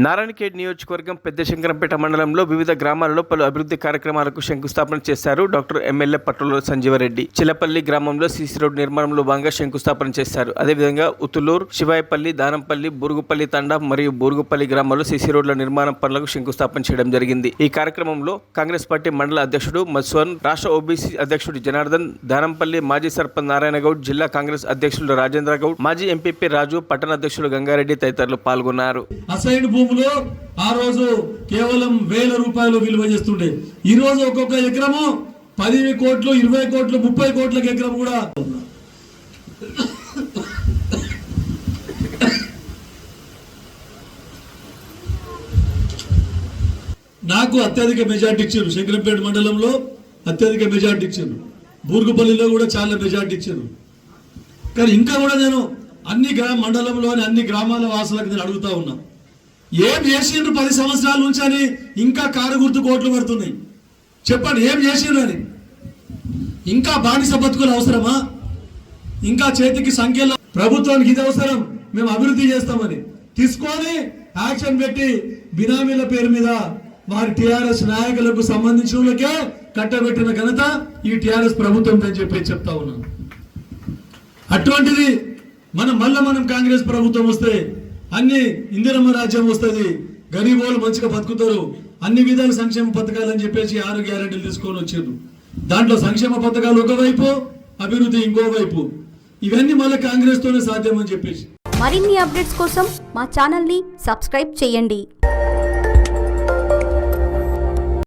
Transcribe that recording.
నారాయణఖేడ్ నియోజకవర్గం పెద్ద శంకరంపేట మండలంలో వివిధ గ్రామాలలో పలు అభివృద్ధి కార్యక్రమాలకు శంకుస్థాపన చేశారు డాక్టర్ ఎమ్మెల్యే పట్టుల సంజీవరెడ్డి. చిల్లపల్లి గ్రామంలో సీసీ రోడ్ నిర్మాణంలో భాగంగా శంకుస్థాపన చేశారు. అదేవిధంగా ఉతులూరు, శివాయపల్లి, దానంపల్లి, బూరుగుపల్లి తండా మరియు బూరుగుపల్లి గ్రామాల్లో సీసీ రోడ్ల నిర్మాణం పనులకు శంకుస్థాపన చేయడం జరిగింది. ఈ కార్యక్రమంలో కాంగ్రెస్ పార్టీ మండల అధ్యక్షుడు మధుసూదన్, రాష్ట్ర ఓబీసీ అధ్యక్షుడు జనార్దన్, దానంపల్లి మాజీ సర్పంచ్ నారాయణగౌడ్, జిల్లా కాంగ్రెస్ అధ్యక్షుడు రాజేంద్ర గౌడ్, మాజీ ఎంపీపీ రాజు, పట్టణ అధ్యక్షుడు గంగారెడ్డి తదితరులు పాల్గొన్నారు. భూములో ఆ రోజు కేవలం 1000 రూపాయలు విలువ చేస్తుండే. ఈ రోజు ఒక్కొక్క ఎకరము 10 కోట్లు, 20 కోట్లు, 30 కోట్లకు ఎకరం కూడా. నాకు అత్యధిక మెజార్టీ ఇచ్చారు. శంకరంపేట మండలంలో అత్యధిక మెజార్టీ ఇచ్చారు. బూరుగుపల్లిలో కూడా చాలా మెజార్టీ ఇచ్చారు. కానీ ఇంకా కూడా నేను అన్ని మండలంలోని అన్ని గ్రామాల వాసులకు నేను అడుగుతా ఉన్నా, ఏం చేసిండ్రు 10 సంవత్సరాల నుంచి అని ఇంకా కారు గుర్తు కోట్లు పడుతున్నాయి. చెప్పండి, ఏం చేసిండ్రు అని. ఇంకా బానిస బతుకులు అవసరమా? ఇంకా చేతికి సంఖ్యలో ప్రభుత్వానికి ఇది అవసరం, మేము అభివృద్ధి చేస్తామని తీసుకొని యాక్షన్ పెట్టి బినామీల పేరు మీద వారి టిఆర్ఎస్ నాయకులకు సంబంధించిన వాళ్ళకే కట్టబెట్టిన ఘనత ఈ టిఆర్ఎస్ ప్రభుత్వం అని చెప్పి చెప్తా ఉన్నాను. అటువంటిది మనం కాంగ్రెస్ ప్రభుత్వం వస్తే అన్ని ఇందిరమ్మ రాజ్యం వస్తుంది, గరీబోళ్ళు మంచిగా బతుకుతారు, అన్ని విధాల సంక్షేమ పథకాలని చెప్పేసి 6 గ్యారెంటీలు తీసుకొని వచ్చారు. దాంట్లో సంక్షేమ పథకాలు ఒకవైపు, అభివృద్ధి ఇంకోవైపు. ఇవన్నీ మళ్ళీ కాంగ్రెస్ తోనే సాధ్యం అని చెప్పేసి. మరిన్ని అప్డేట్స్ కోసం మా ఛానల్ ని సబ్స్క్రైబ్ చేయండి.